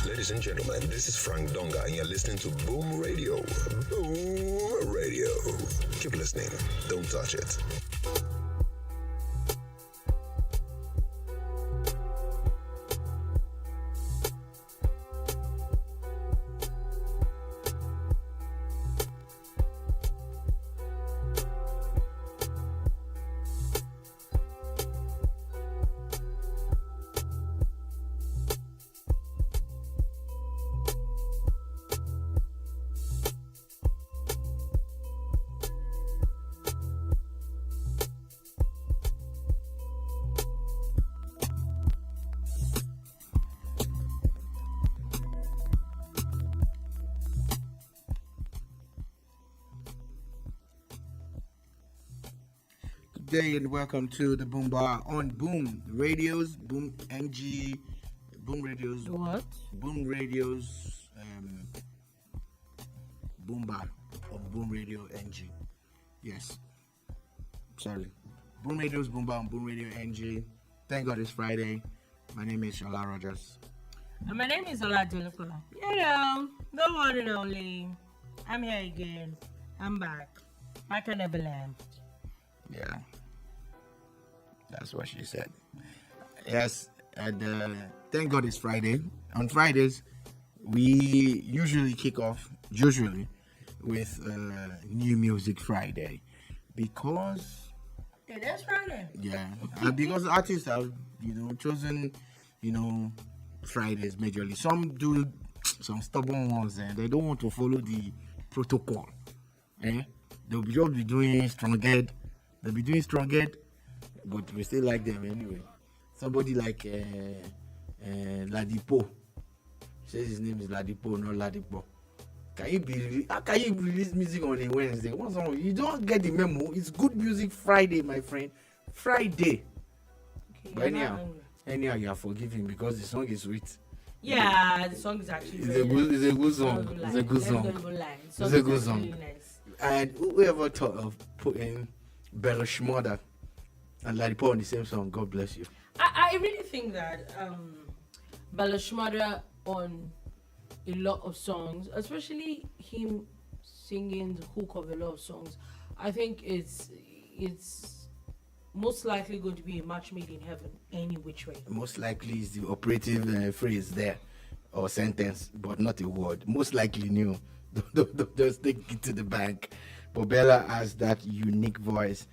Ladies and gentlemen, this is Frank Donga, and you're listening to Boom Radio. Boom Radio. Keep listening. Don't touch it. Good day and welcome to the Boom Bar on Boom Radios, Boom NG, Boom Radios. What? Boom Radios, Boom Bar on Boom Radio NG. Yes. Sorry. Boom Radios, Boom Bar on Boom Radio NG. Thank God it's Friday. My name is Sola Rogers. And my name is Ola Dolupo. You know, the one and only. I'm here again. I'm back. I can never land. Yeah. That's what she said. Yes, and thank God it's Friday. On Fridays, we usually kick off, with New Music Friday. Because... It is Friday. Yeah. Because artists have, chosen, Fridays majorly. Some do some stubborn ones and they don't want to follow the protocol. They'll just be doing strong head. They'll be doing strong head, but we still like them anyway. Somebody like Ladipo says his name is Ladipo, not Ladipo. How can you release music on a Wednesday? What's wrong? You don't get the memo. It's good music Friday, my friend. Friday. Okay, But anyhow, you are forgiven because the song is sweet. Yeah, the song is actually It's a good song. It's a good song. It's a good song. Really nice. And whoever thought of putting Bella Shmurda and Ladipo on the same song, God bless you. I really think that Bala Shmurda on a lot of songs, especially him singing the hook of a lot of songs, I think it's most likely going to be a match made in heaven any which way. Most likely is the operative phrase there, or sentence, but not a word. Most likely new. Don't just take it to the bank. But Bella has that unique voice.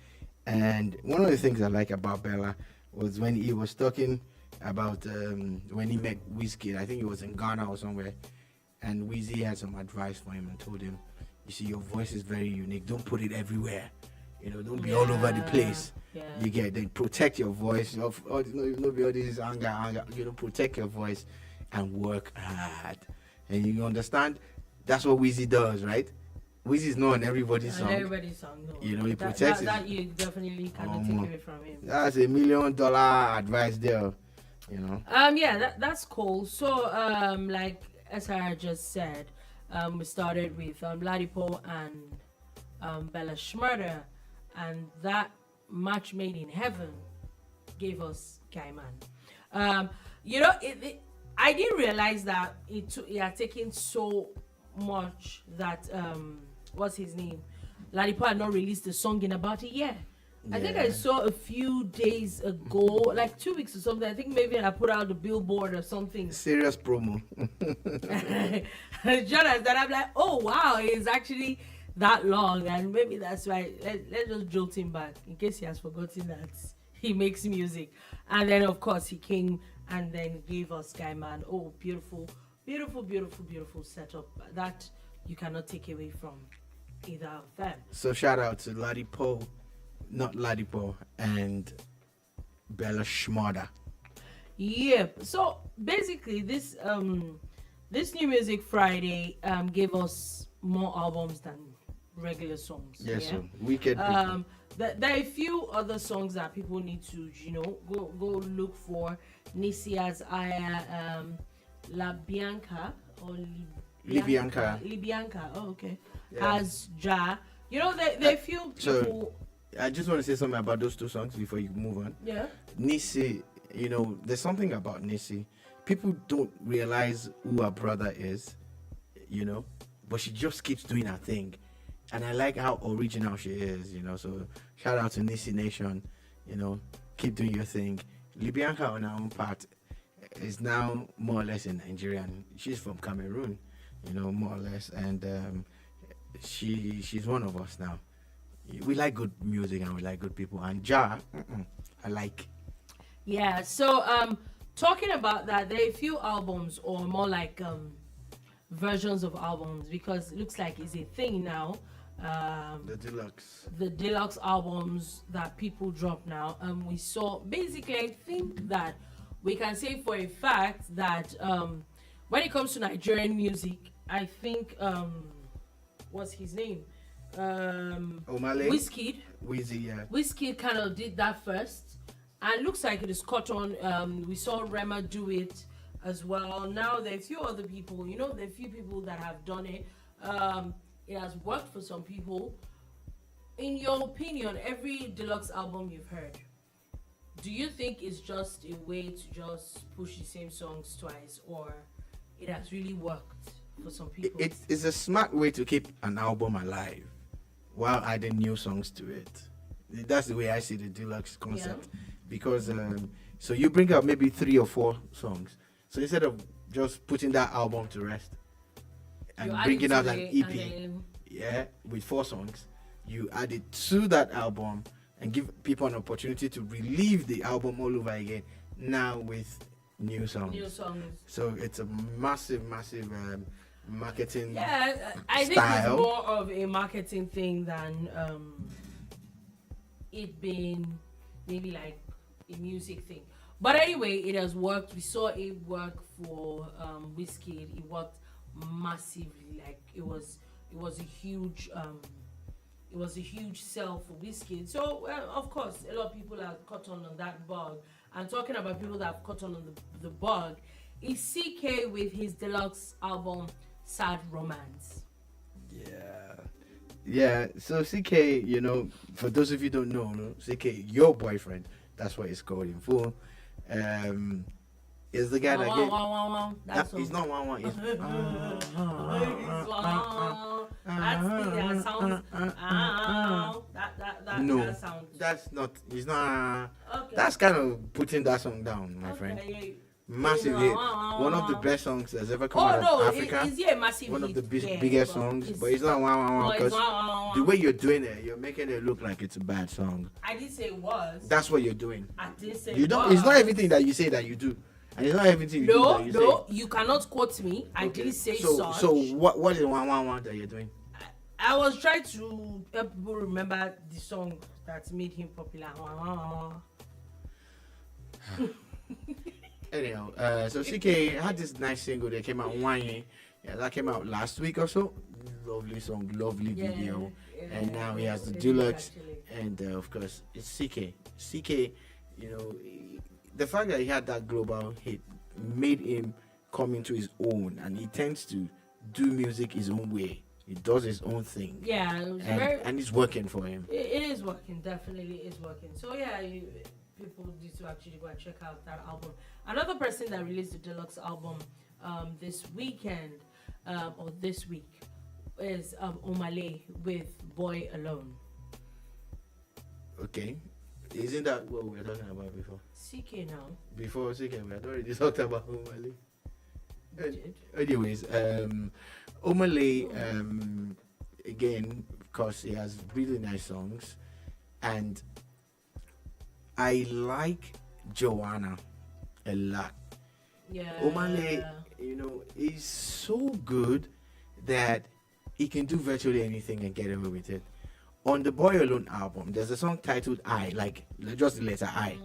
And one of the things I like about Bella was when he was talking about when he met Wizkid. I think he was in Ghana or somewhere. And Wizzy had some advice for him and told him, you see, your voice is very unique. Don't put it everywhere. Don't be all over the place. Yeah. You get then protect your voice. Not be all this anger. Protect your voice and work hard. And you understand? That's what Wizzy does, right? Wizzy is not on everybody's song. Everybody's song, no. He protects that you definitely cannot take away from him. That's $1 million advice there, Yeah, that's cool. So, like Asari just said, we started with Ladipo and Bella Shmurda, and that match made in heaven gave us Kaiman. I didn't realize that it had taken so much that what's his name? Ladipo had not released the song in about a year. Yeah. I think I saw a few days ago, like 2 weeks or something. I think maybe I put out the billboard or something. Serious promo. Jonas, that I'm like, oh wow, it's actually that long, and maybe that's why. Let's just jolt him back in case he has forgotten that he makes music. And then of course he came and then gave us Skyman. Oh, beautiful, beautiful, beautiful, beautiful setup that you cannot take away from either of them. So shout out to Ladipo, not Ladipo, and Bella Shmurda. Yep. So basically, this New Music Friday gave us more albums than regular songs. Yes, yeah? sir. Wicked. There are a few other songs that people need to, go look for. Nisia's Aya, La Bianca or Libianca. Oh, okay. Yeah. Has Ja. There are a few people. So, I just want to say something about those two songs before you move on. Yeah. Nisi you know, there's something about Nisi. People don't realize who her brother is, you know, but she just keeps doing her thing. And I like how original she is, you know. So shout out to Nisi Nation, you know, keep doing your thing. Libyanka on her own part is now more or less in Nigerian. She's from Cameroon, you know, more or less, and she's one of us now. We like good music and we like good people. And I like. Yeah. So talking about that, there are a few albums, or more like versions of albums, because it looks like it's a thing now. The deluxe albums that people drop now. We saw, basically, I think that we can say for a fact that when it comes to Nigerian music, I think what's his name? Omah Lay? Wizkid kind of did that first, and looks like it is caught on. We saw Rema do it as well. Now there are a few other people, you know, there are a few people that have done it. It has worked for some people. In your opinion, every deluxe album you've heard, do you think it's just a way to just push the same songs twice, or it has really worked for some people? It's a smart way to keep an album alive while adding new songs to it. That's the way I see the deluxe concept. Yeah. Because so you bring out maybe 3 or 4 songs. So instead of just putting that album to rest and bringing out an EP, with 4 songs, you add it to that album and give people an opportunity to relive the album all over again, now with new songs. So it's a massive marketing I think style. it's more of a marketing thing than it being maybe like a music thing. But anyway, it has worked. We saw it work for Wizkid. It worked massively. Like it was a huge sell for Wizkid. So of course, a lot of people are caught on that bug. And talking about people that have caught on the bug, is CK with his deluxe album Sad Romance. Yeah. So CK, you know, for those of you who don't know, CK, your boyfriend, that's what it's called in full. Is the guy that he's not one. He's that sound. That's not. He's not. Okay. That's kind of putting that song down, my friend. Massive hit. One of the best songs that's ever come out of Africa. It's a massive one of the hit, biggest songs, but it's not one because the way you're doing it, you're making it look like it's a bad song. I didn't say it was. That's what you're doing. I didn't say you don't. It's not everything that you say that you do, and it's not everything you do that you say. No, you cannot quote me. I didn't say such. So what is 111 that you're doing? I was trying to help people remember the song that made him popular. Anyhow, so CK had this nice single that came out that came out last week or so. Lovely song, lovely video, and now he has the deluxe, and of course it's CK. CK, you know, the fact that he had that global hit made him come into his own, and he tends to do music his own way. He does his own thing. Yeah, and it's working for him. It is working, definitely is working. So yeah, people need to actually go and check out that album. Another person that released the deluxe album this weekend or this week is Omah Lay with Boy Alone. Okay. Isn't that what we were talking about before? CK now. Before CK, we had already talked about Omah Lay. Anyways, Omah Lay, again, because he has really nice songs, and I like Joanna a lot. Yeah. Omah Lay, you know, is so good that he can do virtually anything and get away with it. On the Boy Alone album, there's a song titled I, like just the letter I.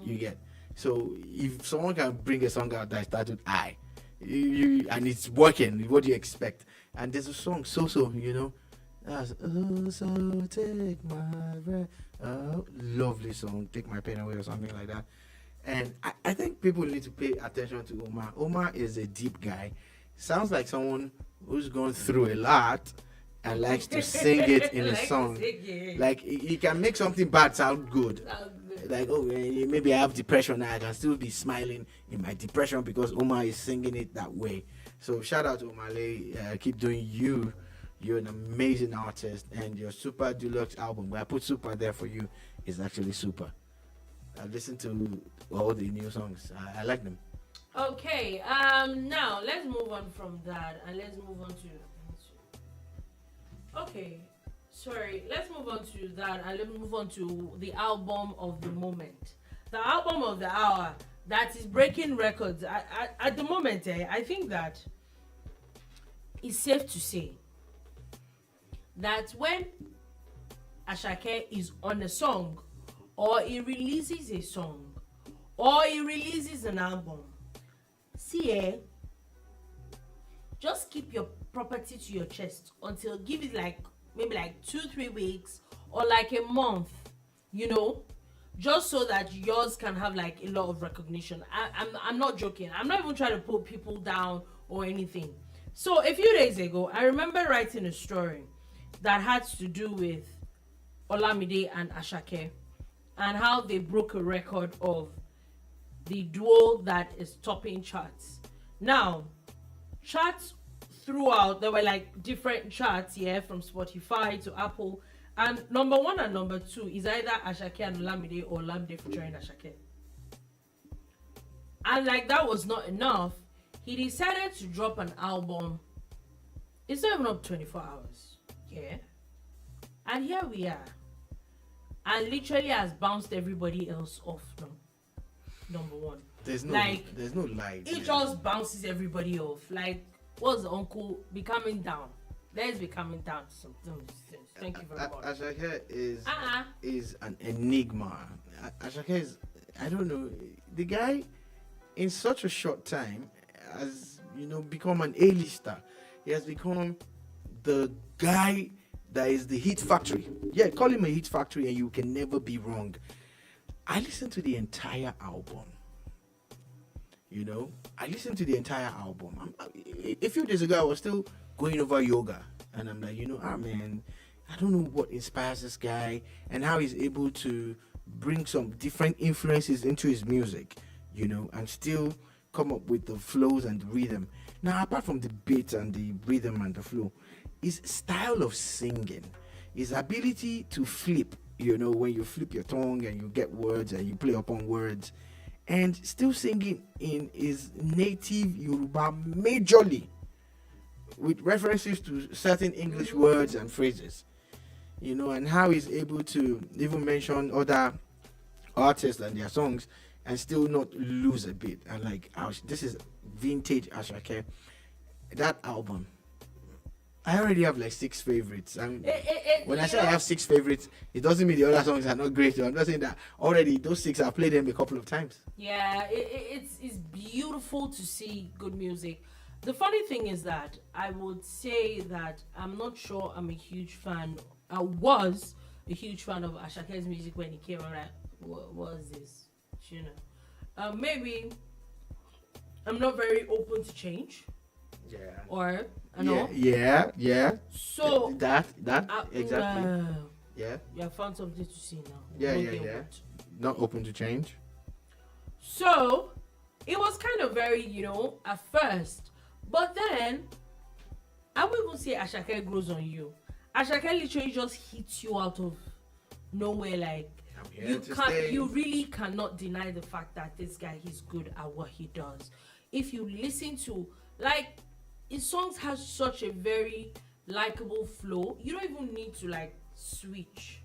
You get. So if someone can bring a song out that's titled I, and it's working, what do you expect? And there's a song so you know, that's so take my breath. Lovely song, Take My Pain Away or something like that. And I think people need to pay attention to Omah. Omah is a deep guy. Sounds like someone who's gone through a lot, and likes to sing it in a Likes to song. sing it. Like he can make something bad sound good. Like, oh, maybe I have depression now. I can still be smiling in my depression because Omah is singing it that way. So shout out to Omah Lay. Keep doing you. You're an amazing artist, and your Super Deluxe album, where I put super there for you, is actually super. I've listened to all the new songs. I like them. Okay, now let's move on from that and let's move on to. Okay, sorry, let's move on to that and let's move on to the album of the moment. The album of the hour that is breaking records. At the moment, I think that it's safe to say that when Asake is on a song, or he releases a song, or he releases an album, see, just keep your property to your chest until give it like maybe like 2-3 weeks or like a month, just so that yours can have like a lot of recognition. I'm not joking. I'm not even trying to put people down or anything. So a few days ago, I remember writing a story that had to do with Olamide and Asake and how they broke a record of the duo that is topping charts. Now, charts throughout, there were like different charts, from Spotify to Apple, and number 1 and number 2 is either Asake and Olamide or Olamide featuring Asake. And like that was not enough, he decided to drop an album. It's not even up 24 hours, and here we are, and literally has bounced everybody else off now. Number 1, There's no lie. It just bounces everybody off. Like, what's the uncle be coming down? Let's be coming down to some things. Thank you very much. Asake is an enigma. Asake is, I don't know, the guy in such a short time has become an A-lister. He has become the guy that is the hit factory. Yeah, call him a hit factory and you can never be wrong. I listened to the entire album. I listened to the entire album. A few days ago, I was still going over yoga. And I'm like, man, I don't know what inspires this guy and how he's able to bring some different influences into his music, and still come up with the flows and the rhythm. Now, apart from the beat and the rhythm and the flow, his style of singing, his ability to flip, when you flip your tongue and you get words and you play upon words, and still singing in his native Yoruba majorly, with references to certain English words and phrases, and how he's able to even mention other artists and their songs and still not lose a bit. And like, this is vintage Asake. That album, I already have like 6 favorites. When I say I have 6 favorites, it doesn't mean the other songs are not great. I'm not saying that. Already those 6, I've played them a couple of times. Yeah, it's beautiful to see good music. The funny thing is that I would say that I'm not sure I'm a huge fan. I was a huge fan of Ashake's music when he came around. What was this? Maybe I'm not very open to change. Yeah. Or I know. Yeah. So that exactly. Yeah. You have found something to see now. Yeah. Not open to change. So it was kind of very, at first, but then I won't even say Asake grows on you. Asake literally just hits you out of nowhere. Like, you really cannot deny the fact that this guy, he's good at what he does. If you listen to, like, his songs have such a very likable flow. You don't even need to like switch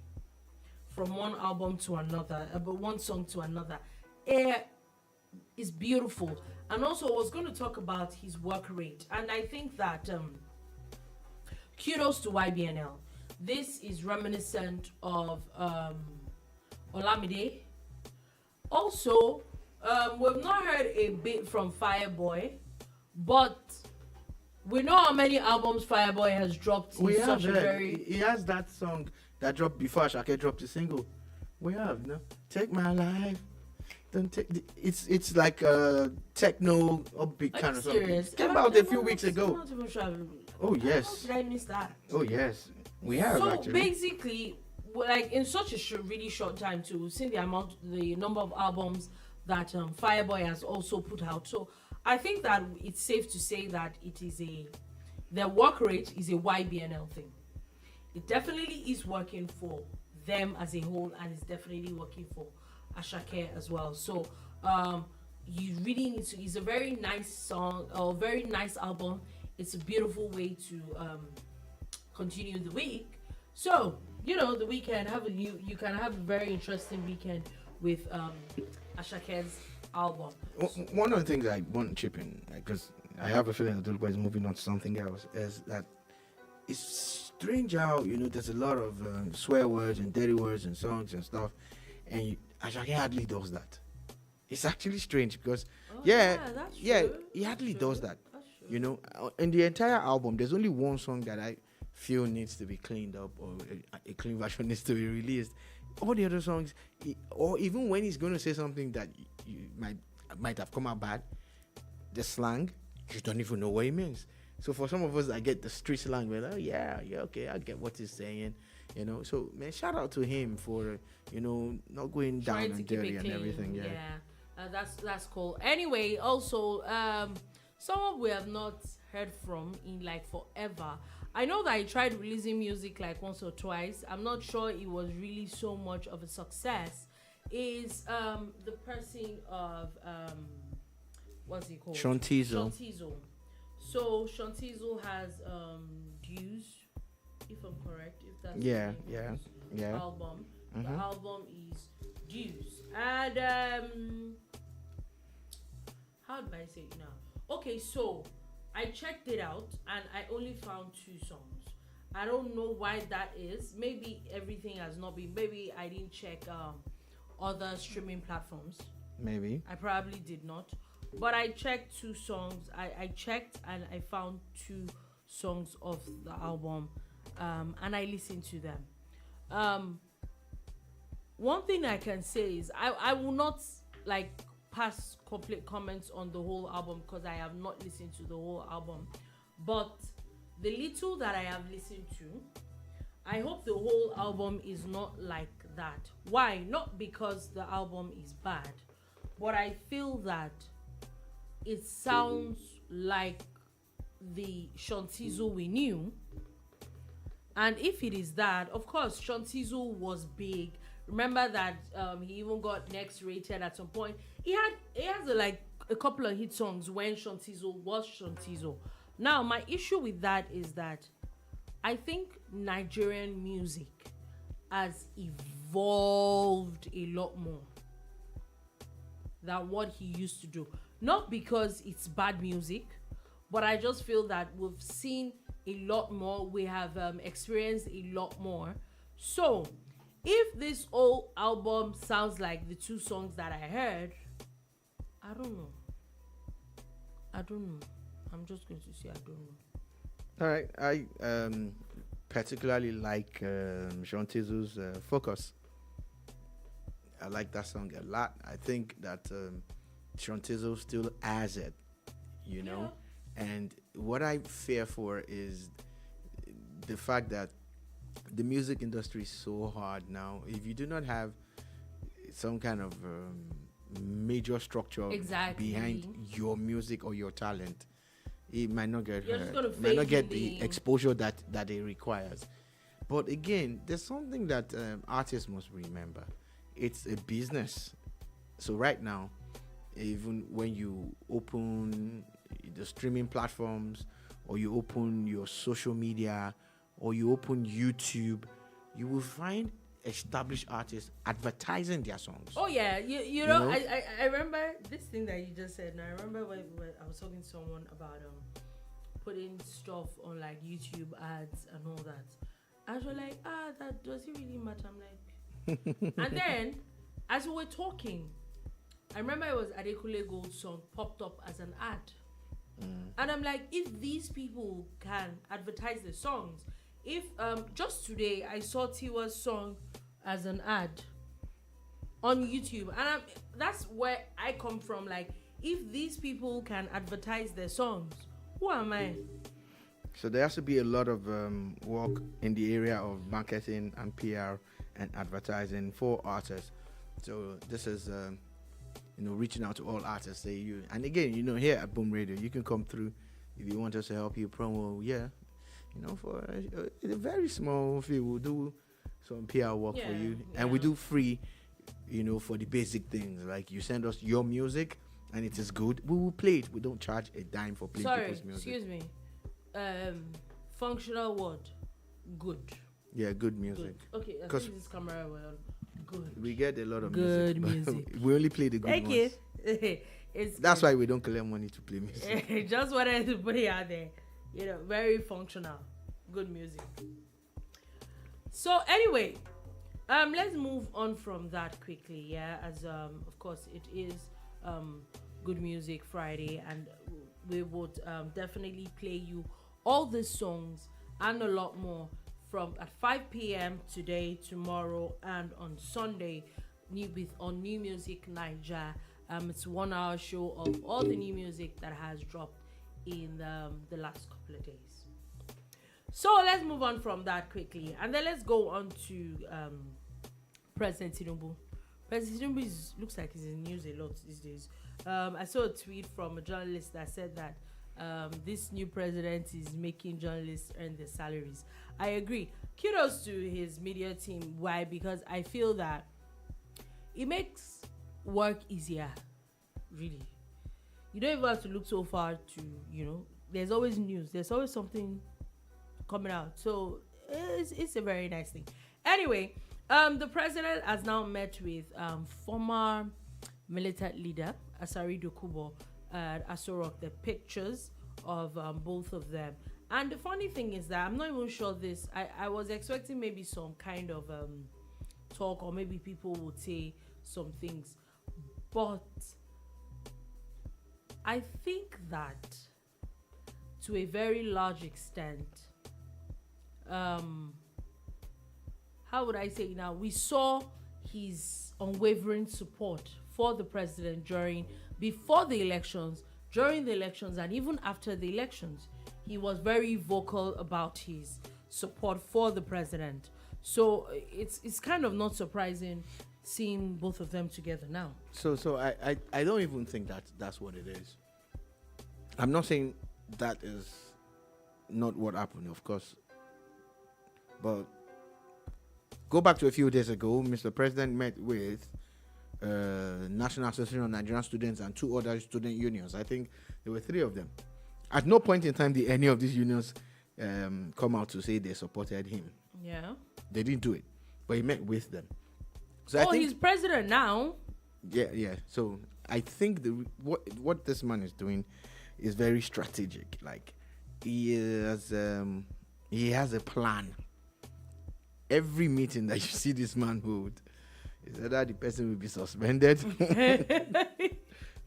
from one album to another, but one song to another. It's beautiful. And also, I was going to talk about his work rate, and I think that kudos to YBNL. This is reminiscent of Olamide. Also, we've not heard a bit from Fireboy, but we know how many albums Fireboy has dropped. He has that song that dropped before Asake dropped the single. We have, Take My Life. It's like a techno upbeat Are kind you of something. serious? It came out a few weeks I'm ago. not even sure. Oh How yes. did I miss that? Oh yes. We have So actually. basically, like in such a really short time too, seeing the number of albums that Fireboy has also put out. So I think that it's safe to say that their work rate is a YBNL thing. It definitely is working for them as a whole, and it's definitely working for Asake as well. So you really need to. It's a very nice song, or very nice album. It's a beautiful way to continue the week. So the weekend you can have a very interesting weekend with Ashake's album. One of the things I want to chip in, because I have a feeling that Dolupo is moving on to something else, is that it's strange how there's a lot of swear words and dirty words and songs and stuff, and Asake hardly does that. It's actually strange because That's true. he hardly That's true. does that. That's true. In the entire album, there's only one song that I feel needs to be cleaned up, or a clean version needs to be released. All the other songs, or even when he's going to say something that you might have come out bad, the slang, you don't even know what it means. So for some of us, I get the street slang. We're like, yeah, okay, I get what he's saying. So man, shout out to him for not going down Trying to and keep dirty it and clean. everything. That's cool. Anyway, also someone we have not heard from in like forever. I know that he tried releasing music like once or twice. I'm not sure it was really so much of a success. Is the person of what's he called? Tizzle. Tizzle. So Tizzle has Dues, if I'm correct. If that's the name of album. The album is Dues. And how do I say it now? Okay, so I checked it out and I only found 2 songs. I don't know why that is. Maybe everything has not been. Maybe I didn't check other streaming platforms. Maybe. I probably did not. But I checked 2 songs. I checked and I found 2 songs of the album. And I listened to them. One thing I can say is I will not pass complete comments on the whole album because I have not listened to the whole album, but the little that I have listened to, I hope the whole album is not like that. Why? Not because the album is bad, but I feel that it sounds like the Tizzle we knew. And if it is that, of course Tizzle was big. Remember that he even got next rated at some point. He has a couple of hit songs when Tizzle was Tizzle. Now my issue with that is that I think Nigerian music has evolved a lot more than what he used to do. Not because it's bad music, but I just feel that we've seen a lot more. We have experienced a lot more. So if this old album sounds like the 2 songs that I heard, I don't know. I'm just going to say I don't know. All right. I particularly like Tizzle's Focus. I like that song a lot. I think that Tizzle still has it, And what I fear for is the fact that the music industry is so hard now. If you do not have some kind of major structure behind your music or your talent, it might not get heard. Might not get the exposure that it requires. But again, there's something that artists must remember. It's a business. So right now, even when you open the streaming platforms, or you open your social media, or you open YouTube, you will find established artists advertising their songs. Oh yeah, you know? I remember this thing that you just said. And I remember when I was talking to someone about putting stuff on like YouTube ads and all that. I was like, that does it really matter? I'm like, and then as we were talking, I remember it was Adekunle Gold's song popped up as an ad. And I'm like, if these people can advertise their songs, if just today I saw Tiwa's song as an ad, on YouTube, and that's where I come from. Like, if these people can advertise their songs, who am I? So there has to be a lot of work in the area of marketing and PR and advertising for artists. So this is, reaching out to all artists. Say you, and again, here at Boom Radio, you can come through if you want us to help you promo. Yeah, for a very small fee, we'll do some PR work for you, and we do free, for the basic things. Like you send us your music, and it is good, we will play it. We don't charge a dime for playing people's music. Excuse me. Functional word, good. Yeah, good music. Good. Okay, I think this camera will good. We get a lot of good music. We only play the good ones. That's why we don't collect money to play music. Just wanted to put it out there. Very functional, good music. So anyway, let's move on from that quickly. Yeah, as of course it is Good Music Friday, and we would definitely play you all these songs and a lot more from at 5 p.m. today, tomorrow, and on Sunday on New Music Niger. It's a 1 hour show of all the new music that has dropped in the last couple of days. So let's move on from that quickly, and then let's go on to President Tinubu. President Tinubu looks like he's in the news a lot these days. I saw a tweet from a journalist that said that this new president is making journalists earn their salaries. I agree. Kudos to his media team. Why? Because I feel that it makes work easier. Really, you don't even have to look so far to there's always news. There's always something coming out. So it's a very nice thing. Anyway, the president has now met with former military leader Asari Dokubo at Asorok. The pictures of both of them. And the funny thing is that I'm not even sure this. I was expecting maybe some kind of talk, or maybe people would say some things. But I think that to a very large extent, how would I say now? We saw his unwavering support for the president before the elections, during the elections, and even after the elections. He was very vocal about his support for the president. So it's kind of not surprising seeing both of them together now. So I don't even think that's what it is. I'm not saying that is not what happened, of course. But go back to a few days ago, Mr. President met with National Association of Nigerian Students and 2 other student unions. I think there were 3 of them. At no point in time did any of these unions come out to say they supported him. Yeah. They didn't do it, but he met with them. So I think he's president now. Yeah. So I think what this man is doing is very strategic. Like he has a plan. Every meeting that you see this man hold, is either the person will be suspended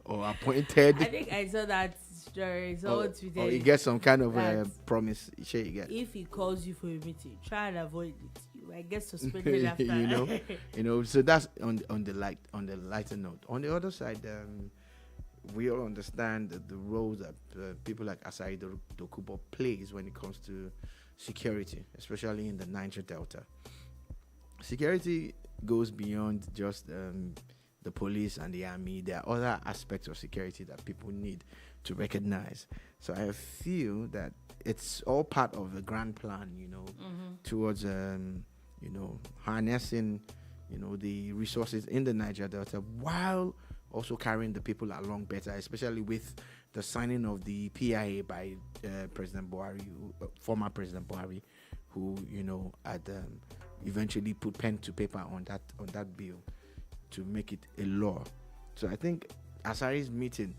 or appointed. I think I saw that story. Or he gets some kind of promise. Sure, you get. If he calls you for a meeting, try and avoid it. You might get suspended after. So that's on the lighter note. On the other side, we all understand the role that people like Asari Dokubo plays when it comes to security, especially in the Niger Delta. Security goes beyond just the police and the army. There are other aspects of security that people need to recognize. So I feel that it's all part of a grand plan, towards harnessing, the resources in the Niger Delta while also carrying the people along better, especially with the signing of the PIA by President Buhari, former President Buhari, who had eventually put pen to paper on that bill to make it a law. So I think Asari's meeting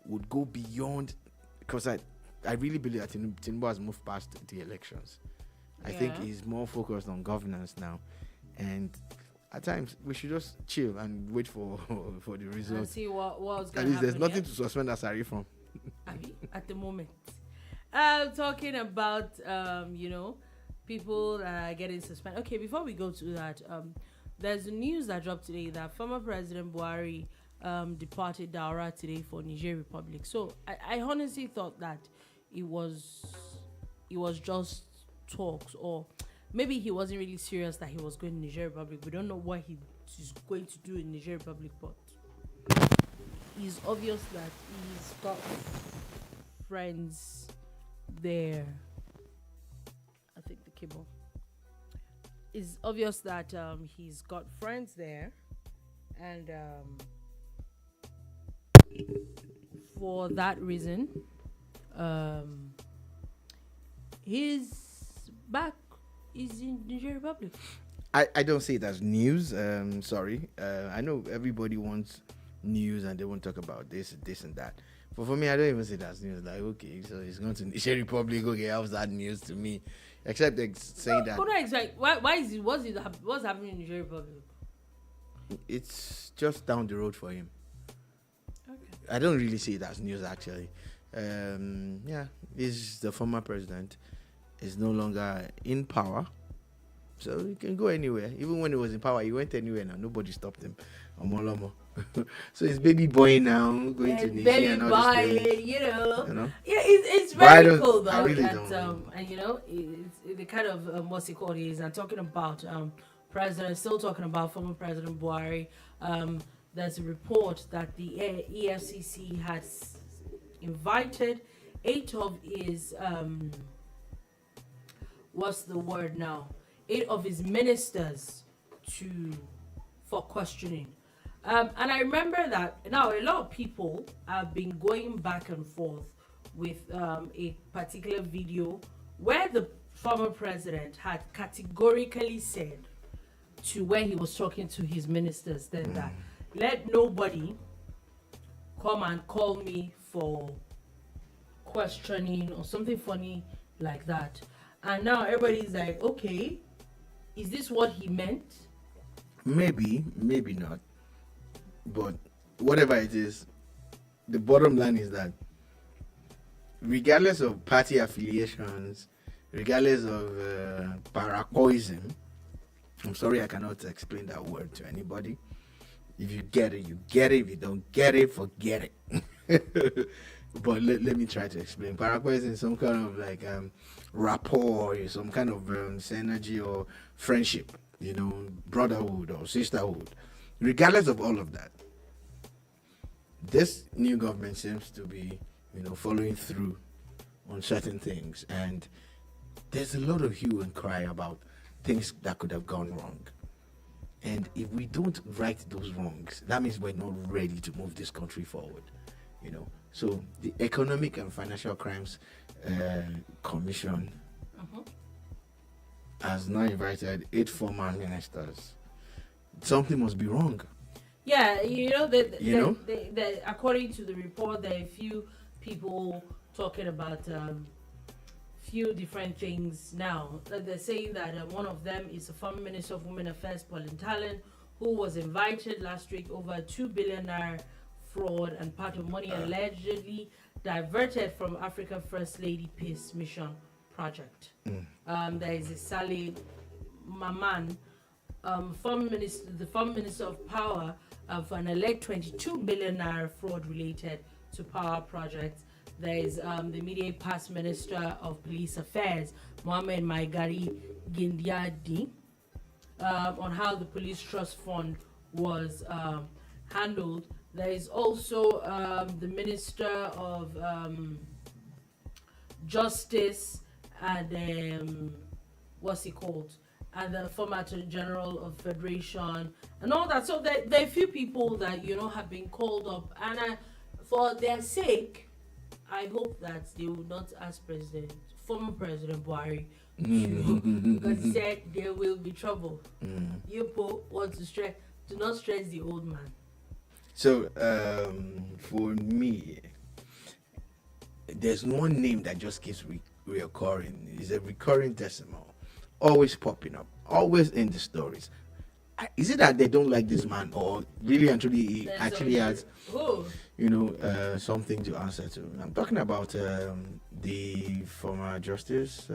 would go beyond, because I really believe that Tinubu has moved past the elections. I think he's more focused on governance now, and at times we should just chill and wait for the results. And see what's going to happen. At least there's nothing to suspend Asari from. At the moment. Talking about people getting suspended. Okay, before we go to that, there's news that dropped today that former President Buhari departed Daura today for Niger Republic. So I honestly thought that it was just talks, or maybe he wasn't really serious that he was going to Niger Republic. We don't know what he is going to do in Niger Republic, but it's obvious that he's got friends there. I think the cable. It's obvious that he's got friends there, and for that reason, his back is in Niger Republic. I don't see it as news. Sorry. I know everybody wants news and they won't talk about this and that. But for me, I don't even see it as news. Like, okay, so he's going to Niger Republic. Okay, how's that news to me? Except they're saying that. Why is it? What's happening in Niger Republic? It's just down the road for him. Okay. I don't really see it as news, actually. Yeah, he's the former president. He's no longer in power. So he can go anywhere. Even when he was in power, he went anywhere now. Nobody stopped him. So he's baby boy now, going to Niger baby and all boy, this you know. Yeah, it's very cool though. I really that, don't. And you know, it's the kind of what's it called is. I'm talking about president. Still talking about former President Buhari. There's a report that the EFCC has invited 8 of his what's the word now? 8 of his ministers for questioning. And I remember that now a lot of people have been going back and forth with a particular video where the former president had categorically said to when he was talking to his ministers then that let nobody come and call me for questioning or something funny like that. And now everybody's like, okay, is this what he meant? Maybe not. But whatever it is, the bottom line is that regardless of party affiliations, regardless of paracoism, I'm sorry I cannot explain that word to anybody. If you get it, you get it. If you don't get it, forget it. But let me try to explain. Paracoism is some kind of like rapport, some kind of synergy or friendship, brotherhood or sisterhood. Regardless of all of that, this new government seems to be, following through on certain things, and there's a lot of hue and cry about things that could have gone wrong. And if we don't right those wrongs, that means we're not ready to move this country forward, So the Economic and Financial Crimes Commission has now invited 8 former ministers. Something must be wrong. Yeah, according to the report, there are a few people talking about few different things now. They're saying that one of them is the former Minister of Women Affairs, Pauline Talon, who was invited last week over 2 billion naira fraud and part of money allegedly diverted from African First Lady Peace Mission project. There is a Saleh Maman, the former minister of power, for an alleged 22 billion naira fraud related to power projects. There is the immediate past minister of police affairs, Mohammed Maigari Gindiadi, on how the police trust fund was handled. There is also the Minister of Justice and and the former Attorney General of Federation and all that. So there are a few people that have been called up, and for their sake, I hope that they will not ask former President Buhari because he said there will be trouble. You want to do not stress the old man. So, for me, there's one name that just keeps reoccurring. It's a recurring decimal, always popping up, always in the stories. Is it that they don't like this man, or really and truly he actually has, something to answer to? I'm talking about the former Justice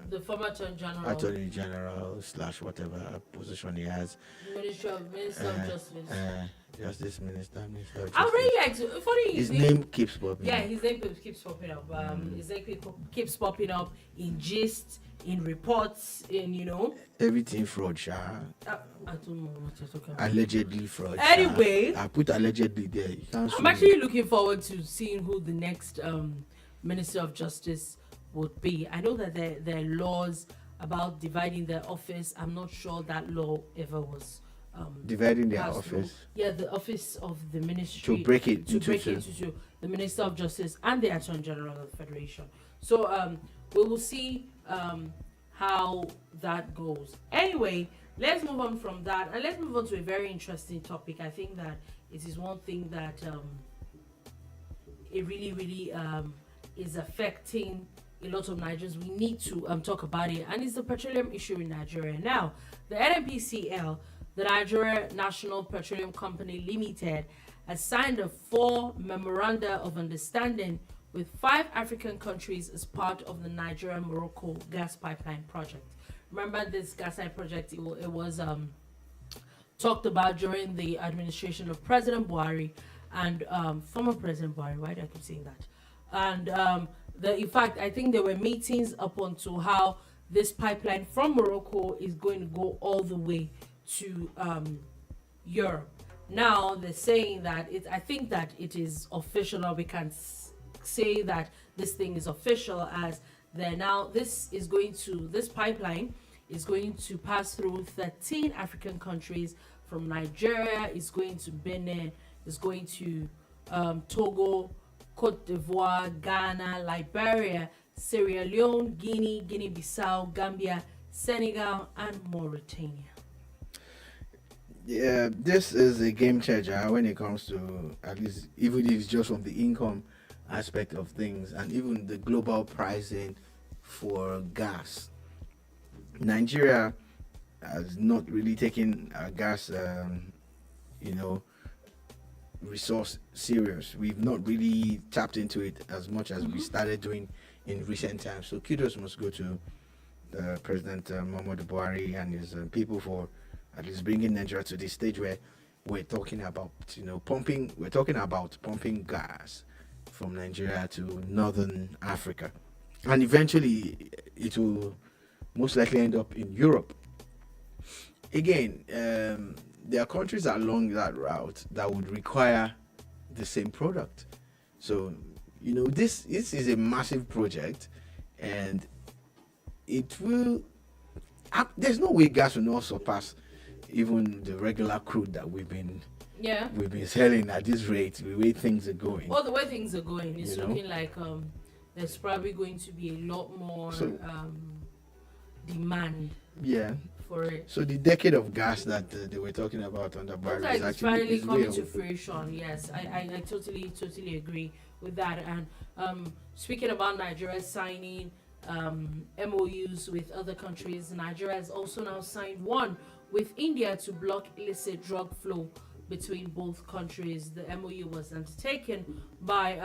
The former Attorney General / whatever position he has. Minister of Justice. Justice Minister. I would really like to. Funny, his name keeps popping. Yeah, his name keeps popping up. His name keeps popping up in gist, in reports, in everything fraud, Sha. I don't know what you're talking about. Allegedly fraud. Anyway, I put allegedly there. I'm actually looking forward to seeing who the next Minister of Justice would be. I know that there are laws about dividing their office. I'm not sure that law ever was dividing their office. Through. Yeah, the office of the ministry to break it into the Minister of Justice and the Attorney General of the Federation. So we will see how that goes. Anyway, let's move on from that and let's move on to a very interesting topic. I think that it is one thing that it really is affecting a lot of Nigerians. We need to talk about it, and it's the petroleum issue in Nigeria. Now, the NNPCL, the Nigeria National Petroleum Company Limited, has signed a 4 memoranda of understanding with 5 African countries as part of the Nigeria-Morocco Gas Pipeline Project. Remember this gas pipeline project? It was talked about during the administration of President Buhari and former President Buhari. Why do I keep saying that? And in fact, I think there were meetings up onto how this pipeline from Morocco is going to go all the way to Europe. Now they're saying that I think that it is official, or we can say that this thing is official, as this pipeline is going to pass through 13 African countries. From Nigeria, it's going to Benin, it's going to Togo, Cote d'Ivoire, Ghana, Liberia, Sierra Leone, Guinea-Bissau, Gambia, Senegal, and Mauritania. Yeah, this is a game changer when it comes to, at least, even if it's just from the income aspect of things and even the global pricing for gas. Nigeria has not really taken gas, resource serious. We've not really tapped into it as much as we started doing in recent times. So kudos must go to President Muhammadu Buhari and his people for at least bringing Nigeria to this stage where we're talking about pumping gas from Nigeria to northern Africa, and eventually it will most likely end up in Europe. Again, there are countries along that route that would require the same product. So, this is a massive project, and it will. There's no way gas will not surpass even the regular crude that we've been selling at this rate. The way things are going. Well, the way things are going, it's looking like there's probably going to be a lot more demand. Yeah. For it. So the decade of gas that they were talking about on the bar is actually finally coming to fruition. Yes, I totally agree with that. And speaking about Nigeria signing MOUs with other countries, Nigeria has also now signed one with India to block illicit drug flow between both countries. The MOU was undertaken by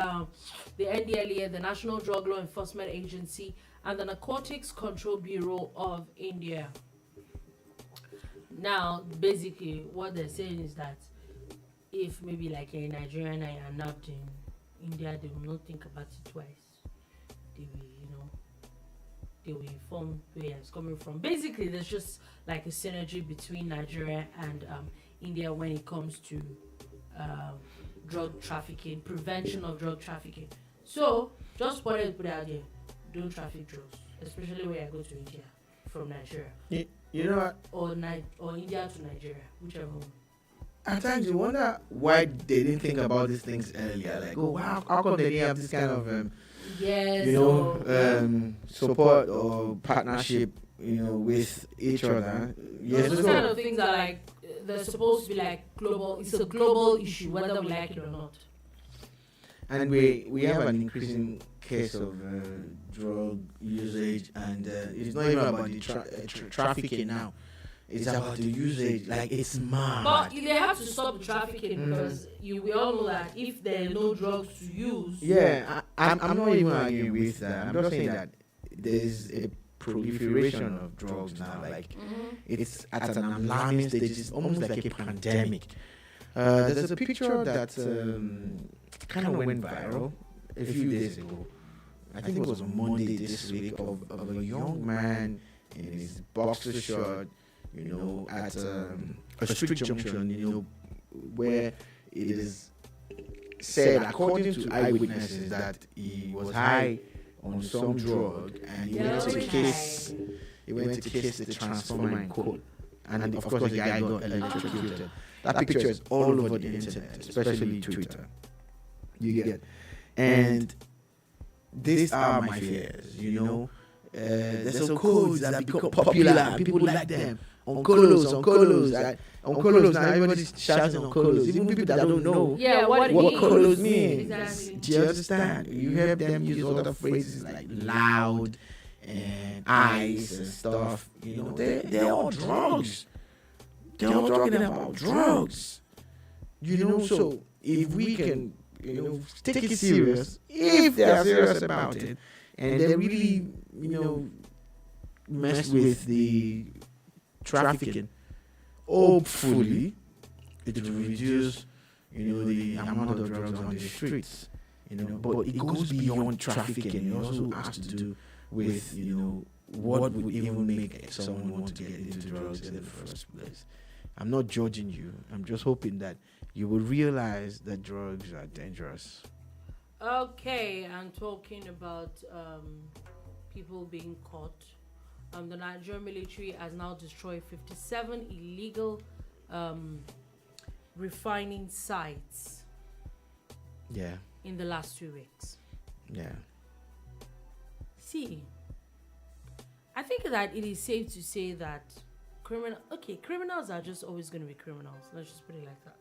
the NDLEA, the National Drug Law Enforcement Agency, and the Narcotics Control Bureau of India. Now, basically, what they're saying is that if maybe like a Nigerian and you're nabbed in India, they will not think about it twice. They will inform where it's coming from. Basically, there's just like a synergy between Nigeria and India when it comes to drug trafficking, prevention of drug trafficking. So, just wanted to put it out there, don't traffic drugs, especially when I go to India from Nigeria. You know what? Or India to Nigeria, whichever one. At times you wonder why they didn't think about these things earlier. Like, oh wow, how come they didn't have this kind of support or partnership, with each other. Yes, those kind of things are like they're supposed to be like global. It's a global issue, whether we like it or not. And we have an increasing case of drug usage, and it's not even about the trafficking now. It's about the usage. Like, it's mad. But they have to stop the trafficking because we all know that if there are no drugs to use. Yeah, I'm not even arguing with that. I'm just saying that there's a proliferation of drugs now. Like it's at an alarming stage. It's almost like a pandemic. There's a picture that kind of went viral a few days ago. I think it was on Monday this week of a young man in his boxer short, at a street junction, where it is said, according to eyewitnesses, that he was high on some drug and he went to kiss the transformer in court. And of course, the guy got electrocuted. That picture is all over the internet, especially Twitter. You get, and these are my fears. There's some codes that become popular. People like them. On colos. Now everybody's shouting on colos. Even people that don't know what colos mean. Exactly. Do you understand? You hear them use other phrases like loud and ice and stuff. They're all drugs. They're all talking about drugs. So if we can, take it serious, if they're serious about it, and they really, mess with the trafficking, hopefully it will reduce, the amount of drugs on the streets. But it goes beyond trafficking. It also has to do with, what would even make someone want to get into drugs in the first place. I'm not judging you. I'm just hoping that you will realize that drugs are dangerous. Okay, I'm talking about people being caught. The Nigerian military has now destroyed 57 illegal refining sites. Yeah. In the last 2 weeks. Yeah. See, I think that it is safe to say that criminals are just always going to be criminals. Let's just put it like that.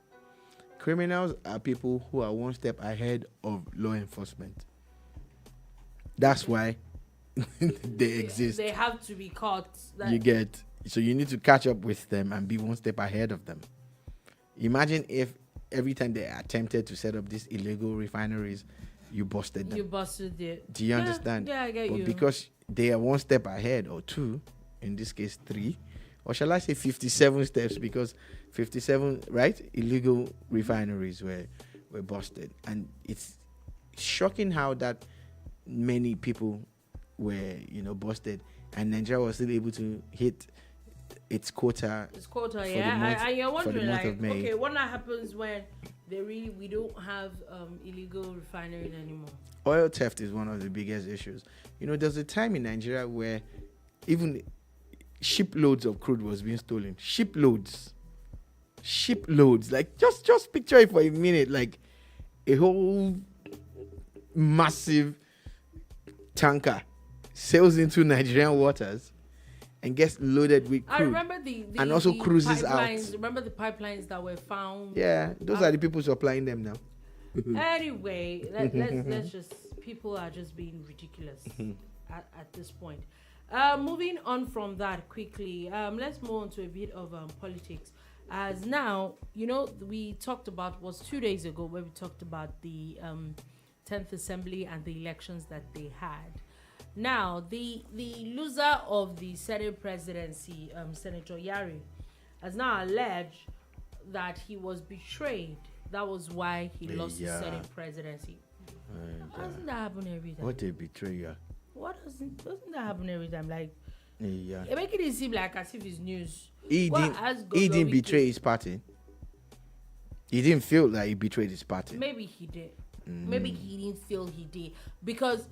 Criminals are people who are one step ahead of law enforcement. That's why they exist. They have to be caught. So you need to catch up with them and be one step ahead of them. Imagine if every time they attempted to set up these illegal refineries, you busted them. You busted it. Do you understand? Yeah, I get you. Because they are one step ahead, or two, in this case 3, or shall I say 57 steps, because 57, right, illegal refineries were busted. And it's shocking how that many people were, busted, and Nigeria was still able to hit its quota. And you're wondering, okay, what happens when we don't have illegal refineries anymore? Oil theft is one of the biggest issues. There's a time in Nigeria where even shiploads of crude was being stolen. Shiploads. Like, just picture it for a minute. Like, a whole massive tanker sails into Nigerian waters and gets loaded with crude. I remember and also cruises out. Remember the pipelines that were found? Yeah, those are the people supplying them now. Anyway, let's just, people are just being ridiculous at this point. Moving on from that quickly, let's move on to a bit of politics. As now, we talked about, was 2 days ago, where we talked about the 10th Assembly and the elections that they had. Now, the loser of the Senate presidency, Senator Yari, has now alleged that he was betrayed. That was why he lost the Senate presidency. Doesn't that happen every time? What a betrayer. Doesn't that happen every time? Like, yeah. It make it seem like as if it's news. He didn't betray his party. He didn't feel like he betrayed his party. Maybe he did. Maybe he didn't feel he did. Because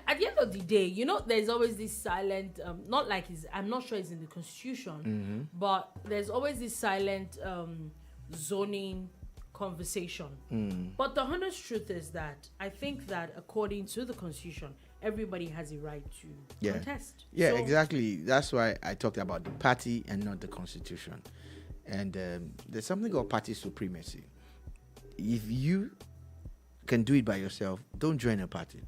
at the end of the day, there's always this silent, not like I'm not sure it's in the constitution, but there's always this silent zoning conversation. But the honest truth is that I think that according to the constitution, everybody has a right to contest. Yeah, so, exactly. That's why I talked about the party and not the constitution. And there's something called party supremacy. If you can do it by yourself, don't join a party.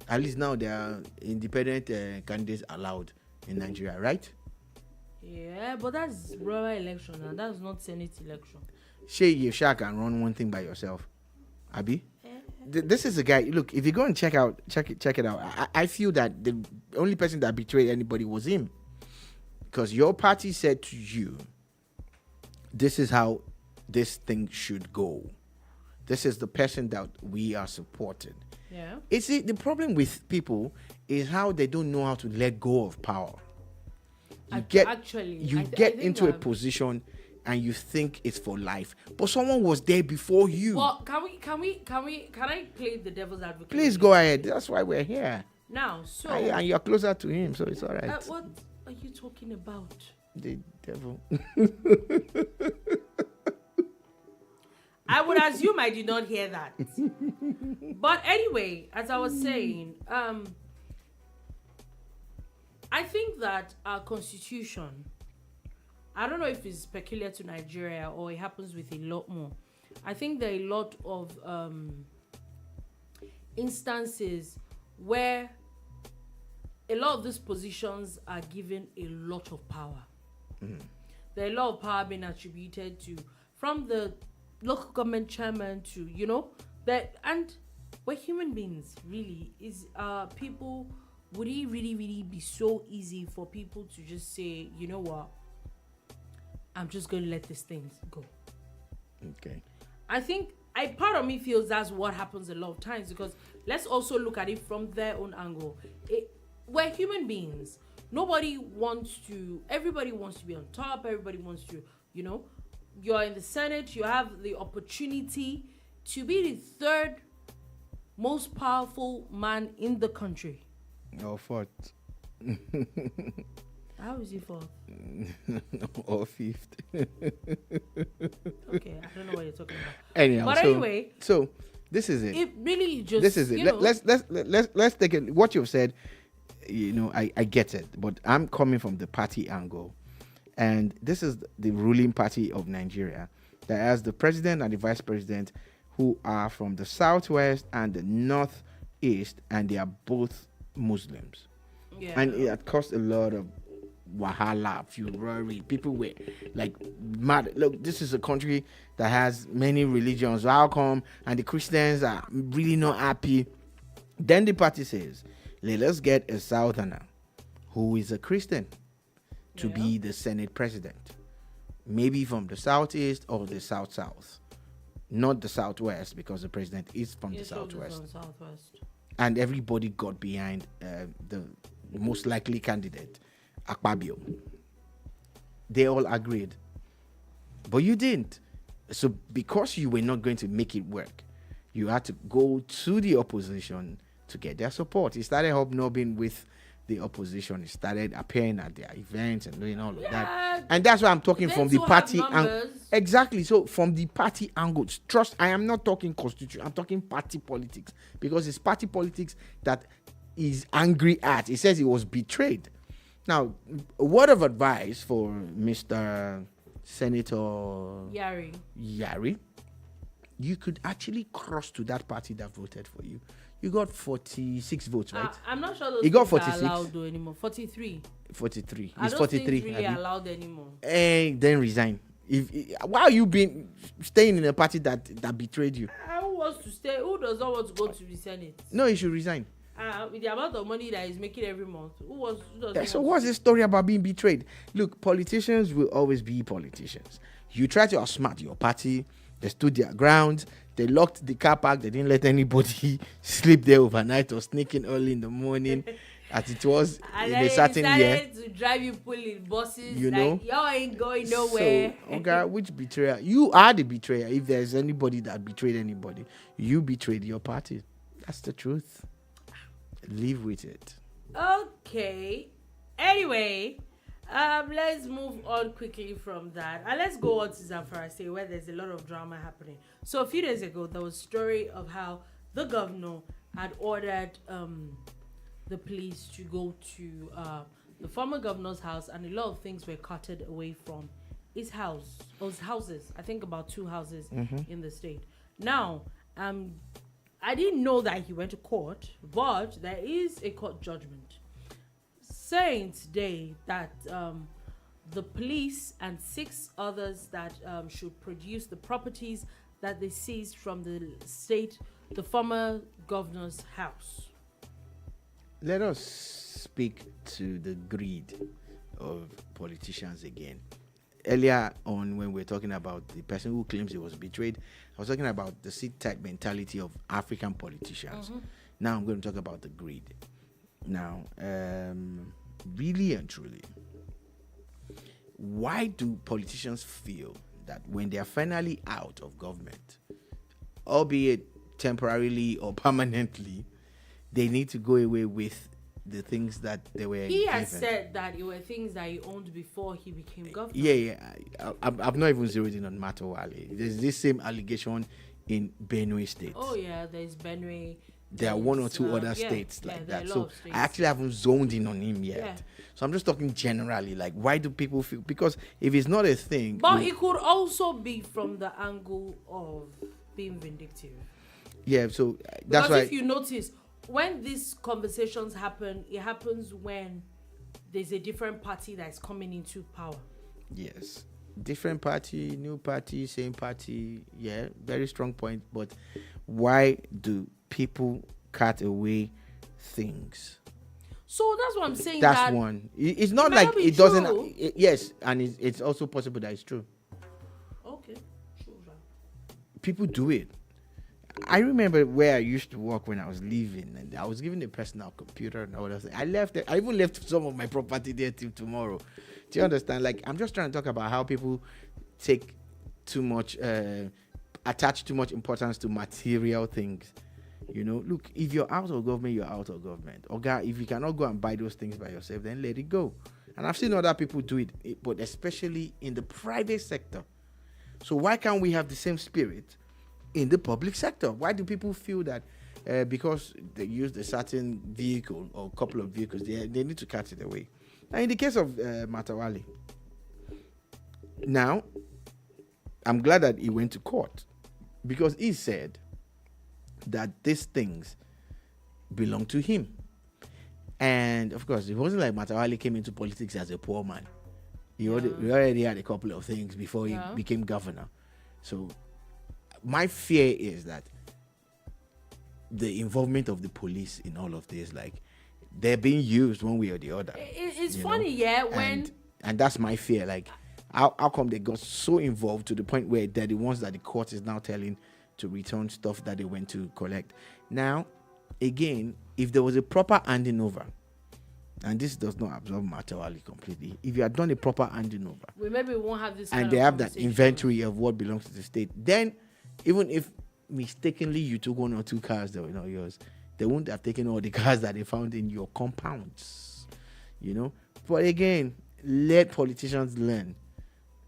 At least now there are independent candidates allowed in Nigeria, right? Yeah, but that's rural election and that's not Senate election. You can run one thing by yourself, Abi. This is a guy. Look, if you go and check it out. I feel that only person that betrayed anybody was him. Because your party said to you, this is how this thing should go. This is the person that we are supporting. Yeah. The problem with people is how they don't know how to let go of power. You get into a position and you think it's for life, but someone was there before you. Well, can I play the devil's advocate? Please go ahead. That's why we're here. Now, so and you're closer to him, so it's all right. What are you talking about? The devil. I would assume I did not hear that. But anyway, as I was saying, I think that our constitution, I don't know if it's peculiar to Nigeria or it happens with a lot more. I think there are a lot of instances where a lot of these positions are given a lot of power. There are a lot of power being attributed to, from the local government chairman to, that, and we're human beings, really. Is people, would it really, really be so easy for people to just say, you know what, I'm just going to let these things go? Okay. I think, part of me feels that's what happens a lot of times, because let's also look at it from their own angle. We're human beings. Everybody wants to be on top. Everybody wants to, you're in the Senate, you have the opportunity to be the third most powerful man in the country. Or fourth. How is he fourth? Or fifth. Okay, I don't know what you're talking about. Anyhow, but anyway, so this is it. It really just, this is it. Let's take it. What you've said, I get it, but I'm coming from the party angle. And this is the ruling party of Nigeria that has the president and the vice president who are from the southwest and the northeast, and they are both Muslims. Yeah. And it had caused a lot of wahala, furore. People were like mad. Look, this is a country that has many religions. How come? And the Christians are really not happy. Then the party says, let us get a southerner who is a Christian to be the Senate president. Maybe from the southeast or the south, not the southwest, because the president is from the southwest. And everybody got behind the most likely candidate, Akpabio. They all agreed, but you didn't. So because you were not going to make it work, you had to go to the opposition to get their support. He started hobnobbing with the opposition. He started appearing at their events and doing all of that. And that's why I'm talking from the party angle. Exactly. So from the party angle, trust, I am not talking constitution. I'm talking party politics, because it's party politics that is angry at. He says he was betrayed. Now, a word of advice for Mr. Senator Yari. You could actually cross to that party that voted for you. You got 46 votes, right? I'm not sure those you got things 46 are allowed anymore. 43. 43. I It's don't 43. think really allowed anymore. Then resign. Why are you staying in a party that betrayed you? Who wants to stay? Who does not want to go to the Senate? No, you should resign. With the amount of money that he's making every month, So what's the story about being betrayed? Look, politicians will always be politicians. You try to outsmart your party. They stood their ground. They locked the car park. They didn't let anybody sleep there overnight or sneak in early in the morning, as it was in a certain year. And to drive you pulling buses. Y'all ain't going nowhere. So, okay, which betrayer? You are the betrayer. If there's anybody that betrayed anybody, you betrayed your party. That's the truth. Live with it. Okay. Anyway, let's move on quickly from that. And let's go on to Zamfara, where there's a lot of drama happening. So a few days ago, there was a story of how the governor had ordered the police to go to the former governor's house, and a lot of things were carted away from his house, or his houses. I think about 2 houses in the state. Now, I didn't know that he went to court, but there is a court judgment saying today that the police and 6 others that should produce the properties that they seized from the former governor's house. Let us speak to the greed of politicians again. Earlier on, when we were talking about the person who claims he was betrayed, I was talking about the seat-type mentality of African politicians. Now I'm going to talk about the greed. Now, really and truly, why do politicians feel that when they are finally out of government, albeit temporarily or permanently, they need to go away with the things that they were He given? has said that it were things that he owned before he became governor. I've not even zeroed in on Matawale. There's this same allegation in Benue State. Oh yeah, there's Benue. There are one or two other states like that. So I actually haven't zoned in on him yet. Yeah. So I'm just talking generally, like, why do people feel? Because if it's not a thing, But it could also be from the angle of being vindictive. Yeah, so that's why. Because if you notice, when these conversations happen, it happens when there's a different party that's coming into power. Yes. Different party, new party, same party. Yeah, very strong point. But why do people cut away things? So that's what I'm saying. That's one. It's not it like might not it be doesn't. true. Yes, and it's also possible that it's true. Okay. True. People do it. I remember where I used to work when I was leaving, and I was given a personal computer and all that. I left it. I even left some of my property there till tomorrow. Do you understand? Like, I'm just trying to talk about how people take too much, attach too much importance to material things. You know, look, if you're out of government, you're out of government. Okay, if you cannot go and buy those things by yourself, then let it go. And I've seen other people do it, but especially in the private sector. So why can't we have the same spirit in the public sector? Why do people feel that because they used a certain vehicle or a couple of vehicles, they need to cut it away? Now, in the case of Matawale, now, I'm glad that he went to court because he said that these things belong to him. And, of course, it wasn't like Matawale came into politics as a poor man. He already had a couple of things before he became governor. So, my fear is that the involvement of the police in all of this, like, they're being used one way or the other. It's funny, when... And that's my fear. Like, how come they got so involved to the point where they're the ones that the court is now telling to return stuff that they went to collect? Now, again, if there was a proper handing over, and this does not absorb Matawale completely, if you had done a proper handing over, maybe we won't have this and they have that inventory of what belongs to the state, then even if mistakenly you took one or two cars that were not yours, they wouldn't have taken all the cars that they found in your compounds, you know. But again, let politicians learn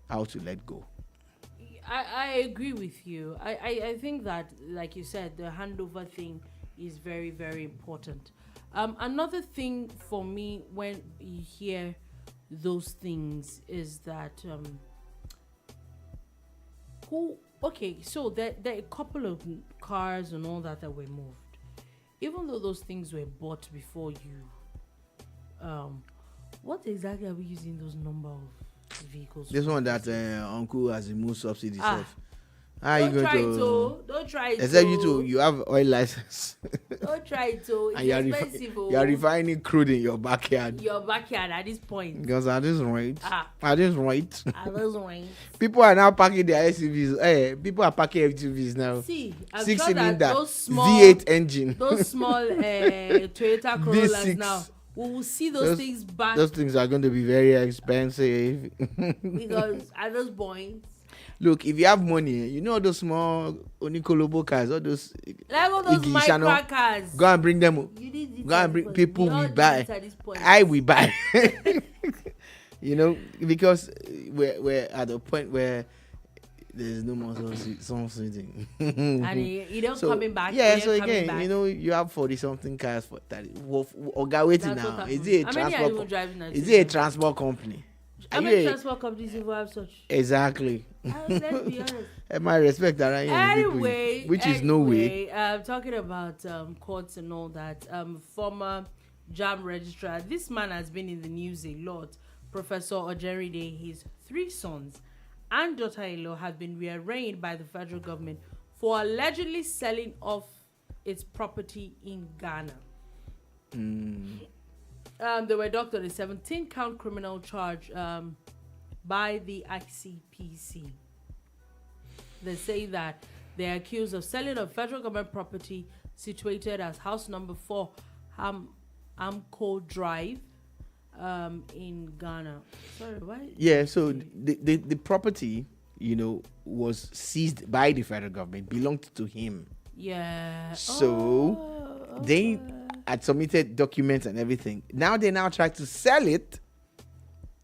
how to let go. I agree with you. I think that, like you said, the handover thing is very, very important. Another thing for me when you hear those things is that so there are a couple of cars and all that were moved. Even though those things were bought before you, what exactly are we using those number of vehicles? This one that Uncle has removed subsidy self. How don't you going don't try it. Except you have oil license. Don't try it. It's and expensive. You are refining crude in your backyard. Your backyard at this point. Because at this rate, people are now parking their SUVs. Hey, people are parking SUVs now. See, I'm 6 sure that cylinder those small V8 engine. Those small Toyota Corollas V6. now. We will see those things back. Those things are going to be very expensive. Because at those points. Look, if you have money, you know those small Onikolobo cars, all those Like all those micro cars. Go and bring them. Go and bring people we buy. I will buy. You know, because we're at a point where there's no more something. And he don't coming back. Yeah, so again, you know, you have 40-something cars for 30. Oga waiting now. Is it a transport? Is it a transport company? How many transport companies you have such? Exactly. Let's be honest. My respect around Anyway, which is no way. Talking about courts and all that. Former JAM registrar. This man has been in the news a lot. Professor Ojeride, his 3 sons and daughter-in-law have been rearranged by the federal government for allegedly selling off its property in Ghana. They were docked on a 17-count criminal charge by the ICPC. They say that they're accused of selling a federal government property situated as house number 4, Amco Drive, in Ghana. Sorry, why? Yeah, so the property, was seized by the federal government, belonged to him. Yeah. So they had submitted documents and everything. Now they try to sell it.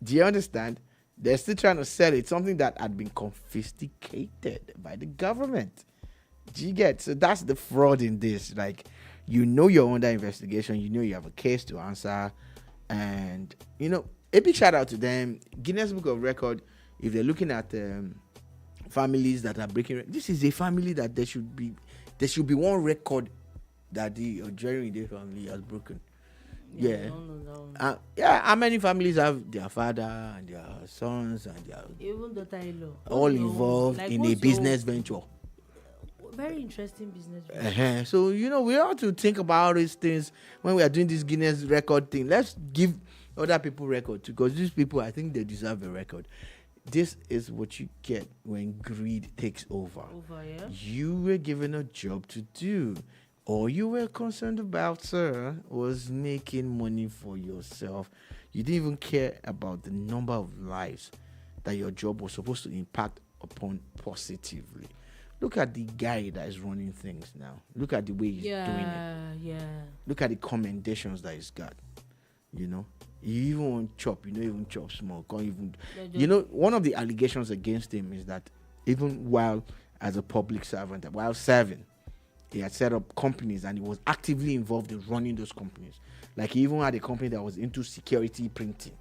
Do you understand? They're still trying to sell it, something that had been confiscated by the government. Do you get? So that's the fraud in this. Like, you're under investigation. You have a case to answer. And, a big shout out to them. Guinness Book of Record, if they're looking at families that are breaking, this is a family that there should be one record that the Ojeri family has broken. Yeah. No. How many families have their father and their sons and their Even daughter-in-law all involved in a business venture? Very interesting business venture. So we ought to think about these things when we are doing this Guinness record thing. Let's give other people record too, because these people, I think they deserve a record. This is what you get when greed takes over. Yeah? You were given a job to do. All you were concerned about, sir, was making money for yourself. You didn't even care about the number of lives that your job was supposed to impact upon positively. Look at the guy that is running things now. Look at the way he's doing it. Yeah. Look at the commendations that he's got. You even want chop, even chop small. Can't even. One of the allegations against him is that even while as a public servant, while serving, he had set up companies and he was actively involved in running those companies. Like, he even had a company that was into security printing.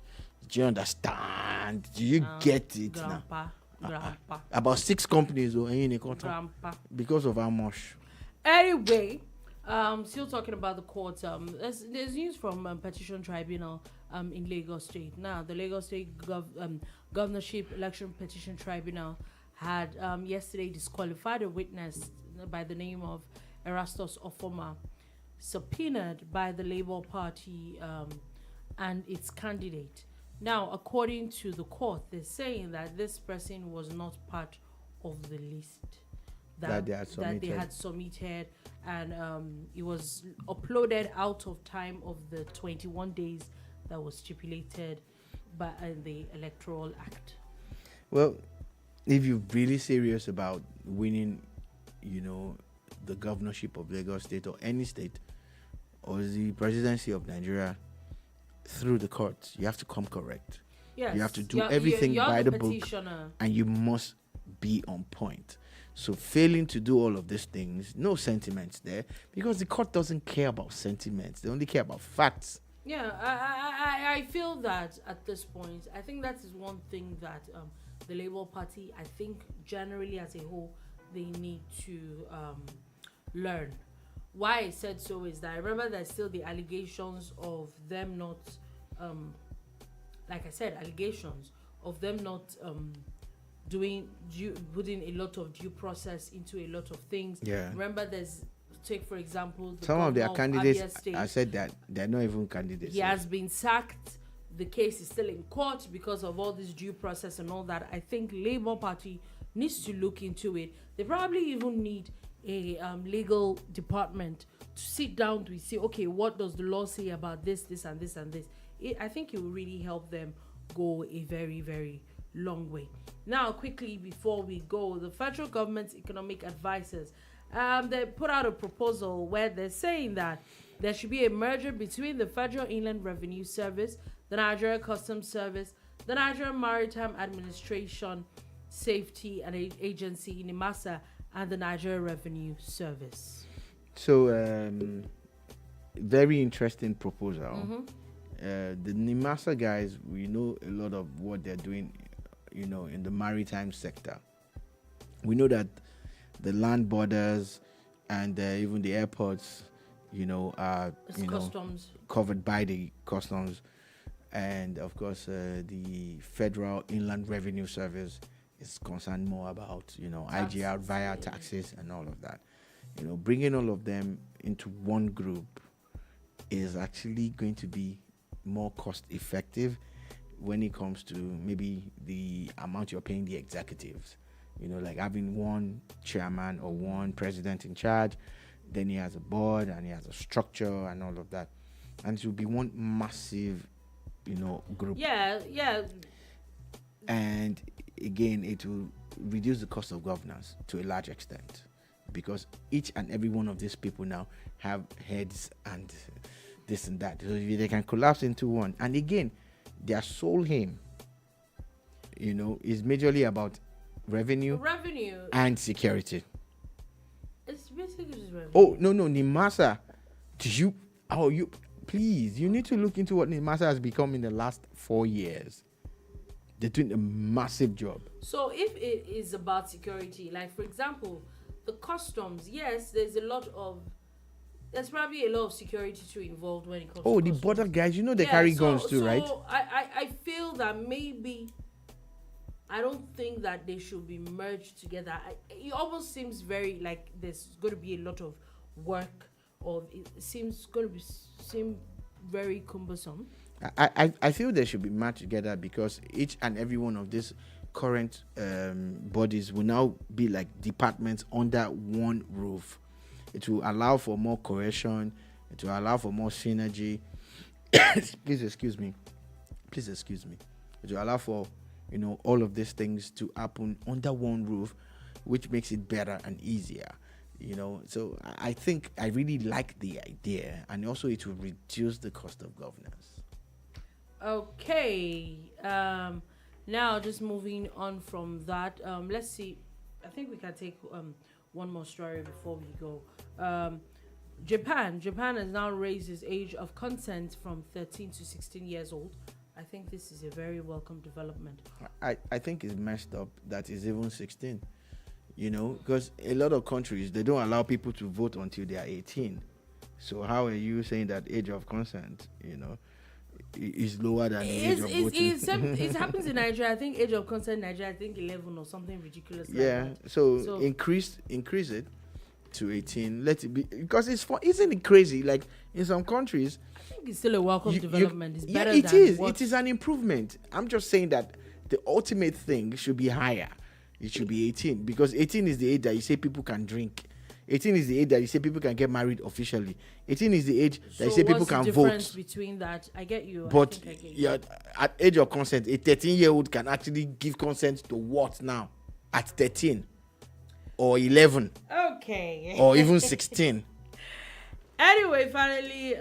Do you understand? Do you get it Grandpa. About 6 companies in a contract. Grandpa. Because of how much? Anyway, still talking about the court. There's news from Petition Tribunal in Lagos State. Now, the Lagos State Governorship Election Petition Tribunal had yesterday disqualified a witness by the name of Erastus Ofoma, subpoenaed by the Labour Party and its candidate. Now, according to the court, they're saying that this person was not part of the list that they had submitted, and it was uploaded out of time of the 21 days that was stipulated by the Electoral Act. Well, if you're really serious about winning, the governorship of Lagos State or any state or the presidency of Nigeria through the courts, you have to come correct. Yes. You have to do everything by the book, petitioner. And you must be on point. So failing to do all of these things, no sentiments there, because the court doesn't care about sentiments. They only care about facts. Yeah, I feel that at this point, I think that is one thing that the Labour Party, I think generally as a whole, they need to learn. Why I said so is that I remember there's still the allegations of them not, like I said, allegations of them not putting a lot of due process into a lot of things. Yeah. Remember, take for example, some of their candidates. State, I said that they're not even candidates. He has been sacked. The case is still in court because of all this due process and all that. I think Labour Party needs to look into it. They probably even need a legal department to sit down to see, okay, what does the law say about this, this, and this, and this. I think it will really help them go a very, very long way. Now, quickly before we go, the federal government's economic advisors, they put out a proposal where they're saying that there should be a merger between the Federal Inland Revenue Service, the Nigeria Customs Service, the Nigerian Maritime Administration Safety and Agency, NIMASA, and the Nigeria Revenue Service. So, very interesting proposal. Mm-hmm. The NIMASA guys, we know a lot of what they're doing, in the maritime sector. We know that the land borders and even the airports, are customs covered by the customs, and of course the Federal Inland Revenue Service is concerned more about IGR via taxes and all of that. Bringing all of them into one group is actually going to be more cost effective when it comes to maybe the amount you're paying the executives. Like having one chairman or one president in charge, then he has a board and he has a structure and all of that. And it will be one massive, group. Yeah. And again, it will reduce the cost of governance to a large extent, because each and every one of these people now have heads and this and that. So if they can collapse into one. And again, their sole aim, is majorly about revenue and security. It's basically just revenue. Oh, no, Nimasa. Please, you need to look into what Nimasa has become in the last 4 years. They're doing a massive job. So if it is about security, like for example, the customs, yes, there's probably a lot of security too involved when it comes to the customs. border guys, they carry guns too, right? So I feel that maybe, I don't think that they should be merged together. It almost seems very like there's going to be a lot of work, or it seems going to seem very cumbersome. I feel they should be matched together, because each and every one of these current bodies will now be like departments under one roof. It will allow for more cohesion. It will allow for more synergy. Please excuse me. It will allow for all of these things to happen under one roof, which makes it better and easier. So I think I really like the idea, and also it will reduce the cost of governance. Okay. Now just moving on from that, let's see. I think we can take one more story before we go. Japan has now raised its age of consent from 13 to 16 years old. I think this is a very welcome development. I think it's messed up that it's even 16. Because a lot of countries, they don't allow people to vote until they are 18. So how are you saying that age of consent, is lower than the age of voting? It happens in Nigeria. I think age of consent in Nigeria, I think 11 or something ridiculous. Yeah, like that. so increase it to 18. Let it be, because it's fun. Isn't it crazy? Like in some countries, I think it's still a welcome development. It's better it than is. what... It is an improvement. I'm just saying that the ultimate thing should be higher. It should be 18, because 18 is the age that you say people can drink. 18 is the age that you say people can get married officially. 18 is the age that you say people can vote. So what's the difference between that? I get you. But at age of consent, a 13-year-old can actually give consent to what now? At 13 or 11. Okay. Or even 16. Anyway, finally,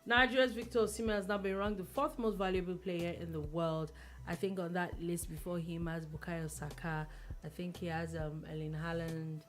Nigeria's Victor Osimhen has now been ranked the 4th most valuable player in the world. I think on that list before him has Bukayo Saka. I think he has Erling Haaland.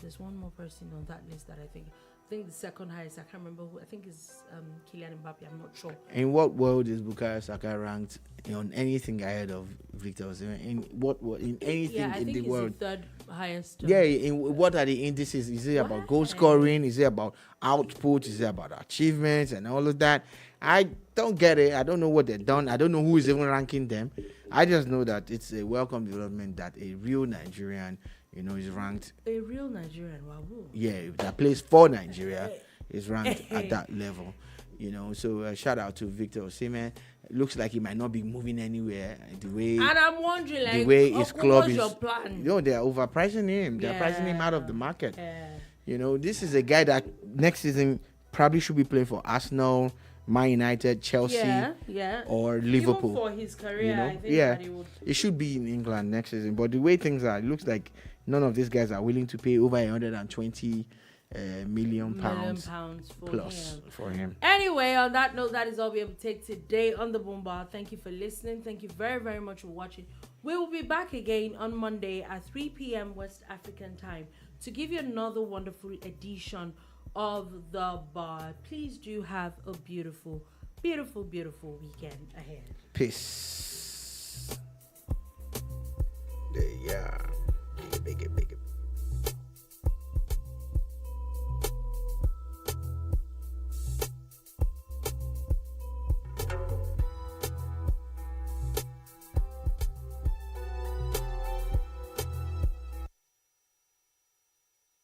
There's one more person on that list that I think the second highest, I can't remember who. I think is Kylian Mbappe. I'm not sure. In what world is Bukayo Saka ranked on anything ahead of Victor Osimhen? In what in anything in the world? The 3rd highest. Yeah, in what are the indices? Is it about goal scoring? Is it about output? Is it about achievements and all of that? I don't get it. I don't know what they've done. I don't know who is even ranking them. I just know that it's a welcome development that a real Nigerian, is ranked. A real Nigerian, wow. Yeah, that plays for Nigeria is ranked at that level. So shout out to Victor Osimhen. Looks like he might not be moving anywhere. And I'm wondering, the way his club is. Your plan? They are overpricing him. They're pricing him out of the market. This is a guy that next season probably should be playing for Arsenal, Man United, Chelsea, or Liverpool. Even for his career, I think that it should be in England next season. But the way things are, it looks like none of these guys are willing to pay over 120 million pounds for him. Anyway, on that note, that is all we have to take today on the Boom Bar. Thank you for listening. Thank you very, very much for watching. We will be back again on Monday at 3 p.m. West African time to give you another wonderful edition of the bar. Please do have a beautiful, beautiful, beautiful weekend ahead. Peace.